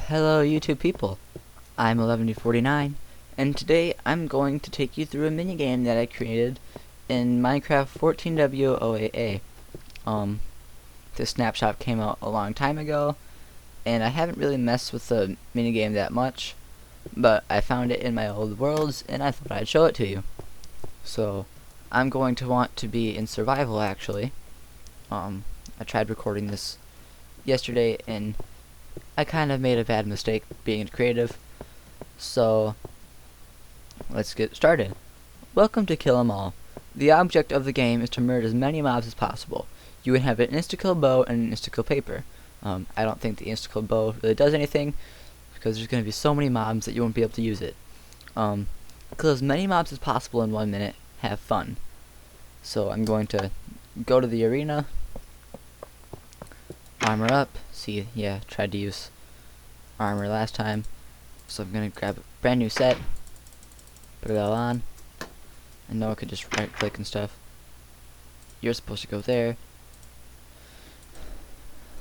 Hello YouTube people, I'm 11D49 and today I'm going to take you through a minigame that I created in Minecraft 14W0AA. This snapshot came out a long time ago and I haven't really messed with the minigame that much, but I found it in my old worlds and I thought I'd show it to you. So I'm going to want to be in survival actually. I tried recording this yesterday and I kind of made a bad mistake being creative, so let's get started. Welcome to Kill 'Em All. The object of the game is to murder as many mobs as possible. You would have an insta-kill bow and an insta-kill paper. I don't think the insta-kill bow really does anything because there's going to be so many mobs that you won't be able to use it. Kill as many mobs as possible in 1 minute. Have fun. So I'm going to go to the arena, armor up. See, yeah, tried to use armor last time, so I'm gonna grab a brand new set, put it all on. I know I could just right click and stuff. You're supposed to go there.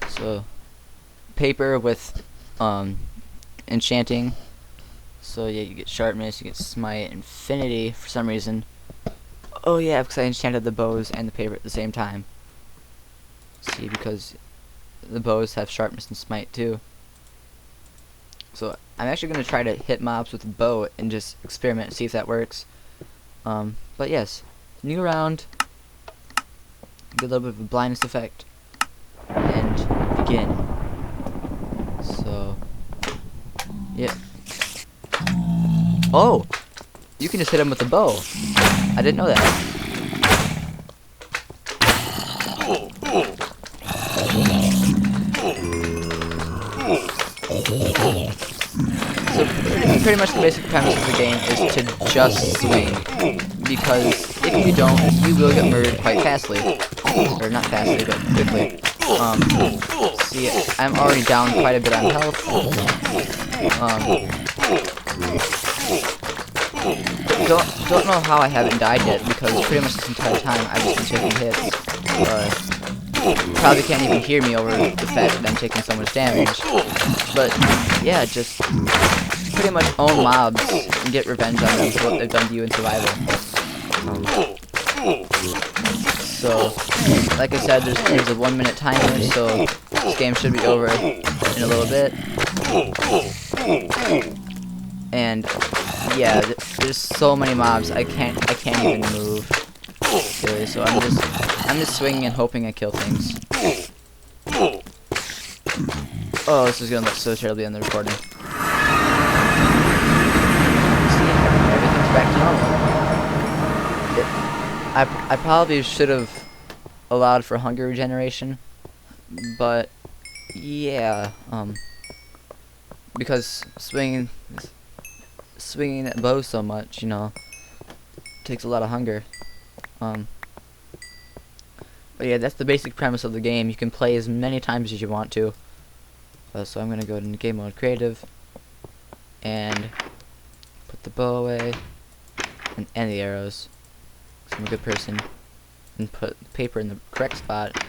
So paper with enchanting, so yeah, you get sharpness, you get smite, infinity for some reason. Oh yeah, because I enchanted the bows and the paper at the same time. See, because the bows have sharpness and smite too. So I'm actually going to try to hit mobs with a bow and just experiment and see if that works. But yes, new round, get a little bit of a blindness effect, and begin. So, yeah. Oh! You can just hit him with a bow. I didn't know that. So pretty much the basic premise of the game is to just swing, because if you don't, you will get murdered quite fastly, or not fastly, but quickly. See, I'm already down quite a bit on health. Don't know how I haven't died yet, because pretty much this entire time I've just been taking hits. Probably can't even hear me over the fact that I'm taking so much damage. But yeah, just pretty much own mobs and get revenge on them for what they've done to you in survival. So, like I said, there's a 1 minute timer, so this game should be over in a little bit. And yeah, there's so many mobs I can't even move. Really, so I'm just swinging and hoping I kill things. Oh, this is gonna look so terribly on the recording. See, everything's back to normal. I probably should have allowed for hunger regeneration, but yeah, because swinging that bow so much, you know, takes a lot of hunger. But yeah, that's the basic premise of the game. You can play as many times as you want to. So I'm gonna go to game mode creative and put the bow away and the arrows, 'cause I'm a good person, and put the paper in the correct spot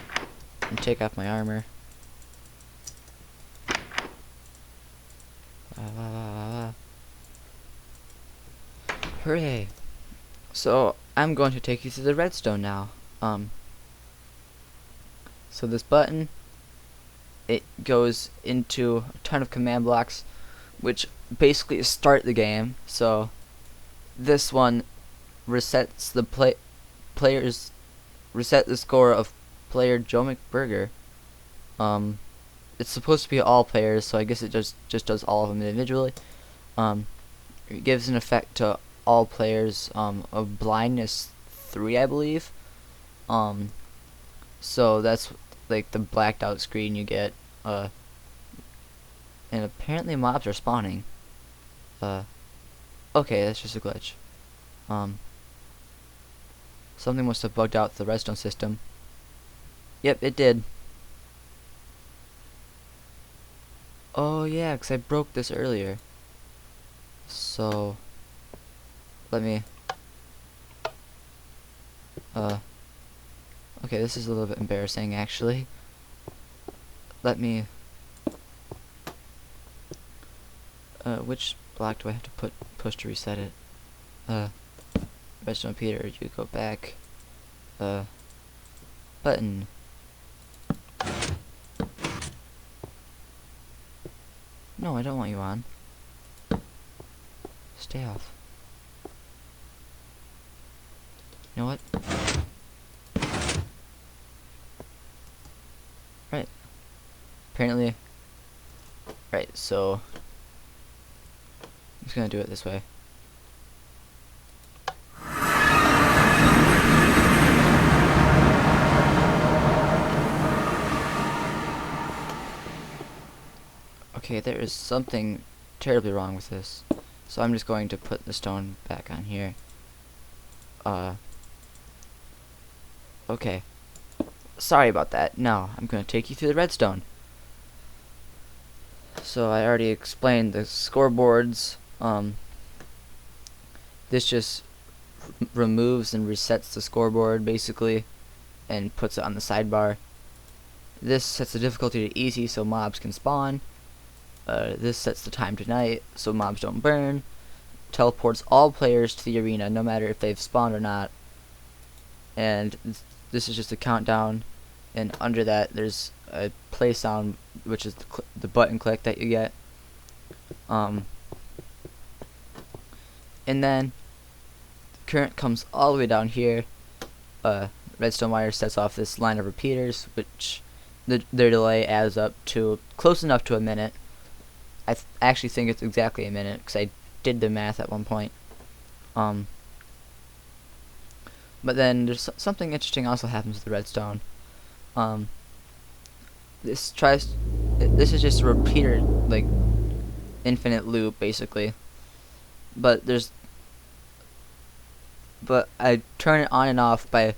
and take off my armor. Hooray! So I'm going to take you to the redstone now. So this button, it goes into a ton of command blocks, which basically start the game. So this one resets the reset the score of player Joe McBurger. It's supposed to be all players, so I guess it just does all of them individually. It gives an effect to all players of blindness 3, I believe. So that's like the blacked out screen you get. And apparently mobs are spawning. Okay, that's just a glitch. Something must have bugged out the redstone system. Yep, it did. Oh yeah, 'cause I broke this earlier. So let me okay, this is a little bit embarrassing actually. Let me Which block do I have to push to reset it? Redstone repeater, you go back. Button. No, I don't want you on. Stay off. You know what? Right. Apparently. Right, so I'm just gonna do it this way. Okay, there is something terribly wrong with this. So I'm just going to put the stone back on here. Okay. Sorry about that. Now, I'm going to take you through the redstone. So I already explained the scoreboards. This just removes and resets the scoreboard, basically, and puts it on the sidebar. This sets the difficulty to easy so mobs can spawn. This sets the time to night so mobs don't burn. Teleports all players to the arena no matter if they've spawned or not. And this is just a countdown, and under that there's a play sound, which is the button click that you get. And then the current comes all the way down here. Redstone wire sets off this line of repeaters, which their delay adds up to close enough to a minute. I actually think it's exactly a minute because I did the math at one point. But then there's something interesting also happens with the redstone. This is just a repeater, like infinite loop basically. But I turn it on and off by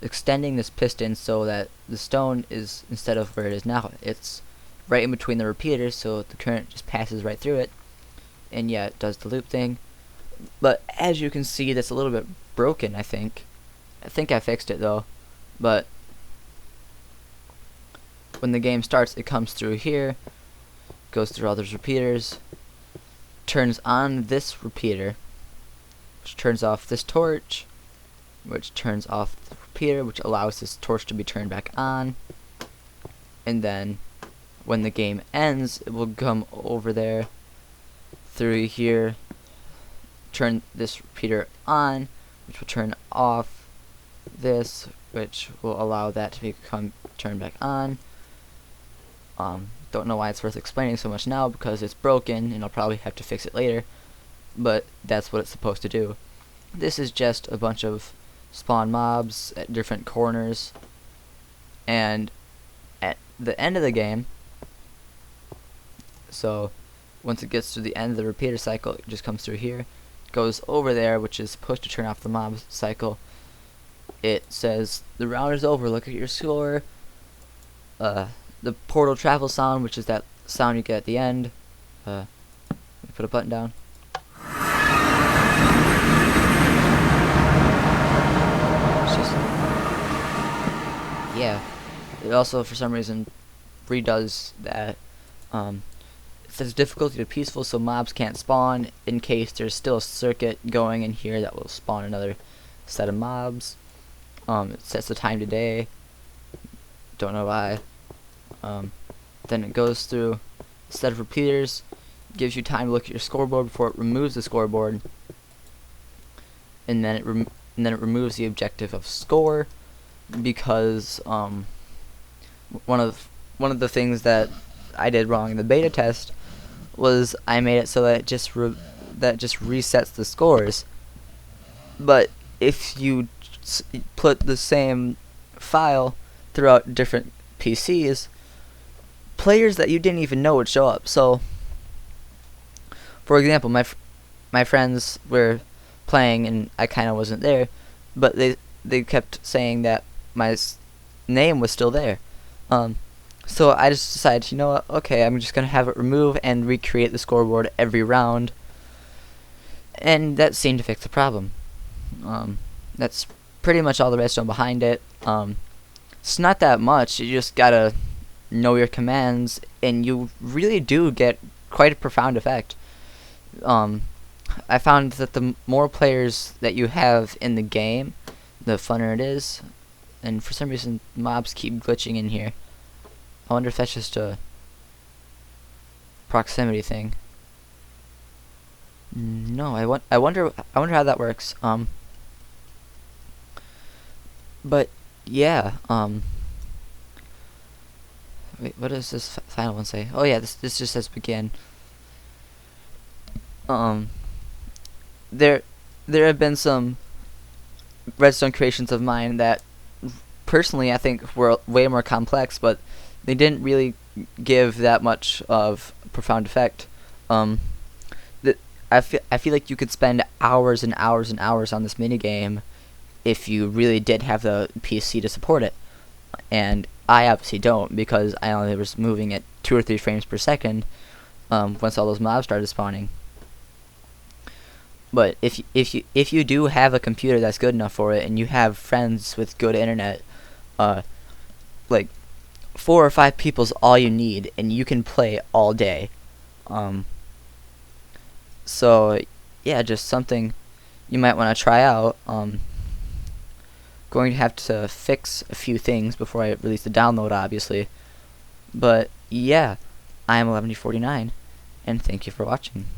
extending this piston so that the stone is, instead of where it is now, it's right in between the repeaters, so the current just passes right through it. And yeah, it does the loop thing. But as you can see, that's a little bit broken, I think. I think I fixed it though. But when the game starts, it comes through here, goes through all those repeaters, turns on this repeater, which turns off this torch, which turns off the repeater, which allows this torch to be turned back on. And then when the game ends, it will come over there through here, turn this repeater on, which will turn off this, which will allow that to become turned back on. Don't know why it's worth explaining so much now because it's broken and I'll probably have to fix it later, but that's what it's supposed to do. This is just a bunch of spawn mobs at different corners, and at the end of the game, so once it gets to the end of the repeater cycle, it just comes through here, goes over there, which is supposed to turn off the mob cycle. It says the round is over, look at your score. The portal travel sound, which is that sound you get at the end. Let me put a button down. It's just, yeah. It also, for some reason, redoes that. It says difficulty to peaceful, so mobs can't spawn in case there's still a circuit going in here that will spawn another set of mobs. It sets the time to day. Don't know why. Then it goes through a set of repeaters, gives you time to look at your scoreboard before it removes the scoreboard, and then it removes the objective of score, because one of the things that I did wrong in the beta test was I made it so that it just resets the scores. But if you put the same file throughout different PCs, players that you didn't even know would show up. So, for example, my friends were playing and I kind of wasn't there, but they kept saying that my name was still there. So I just decided, you know what, okay, I'm just gonna have it remove and recreate the scoreboard every round, and that seemed to fix the problem. That's pretty much all the redstone behind it. It's not that much. You just gotta know your commands, and you really do get quite a profound effect. I found that the more players that you have in the game, the funner it is. And for some reason, mobs keep glitching in here. I wonder if that's just a proximity thing. No, I wonder how that works. But yeah. Wait, what does this final one say? Oh yeah, this just says begin. Um, there have been some redstone creations of mine that personally I think were way more complex, but they didn't really give that much of profound effect. Um, I feel like you could spend hours and hours and hours on this minigame if you really did have the PC to support it. And I obviously don't, because I only was moving at 2 or 3 frames per second once all those mobs started spawning. But if you do have a computer that's good enough for it, and you have friends with good internet, like 4 or 5 people's all you need, and you can play all day. So yeah, just something you might want to try out. Going to have to fix a few things before I release the download, obviously. But yeah, I am 11D49, and thank you for watching.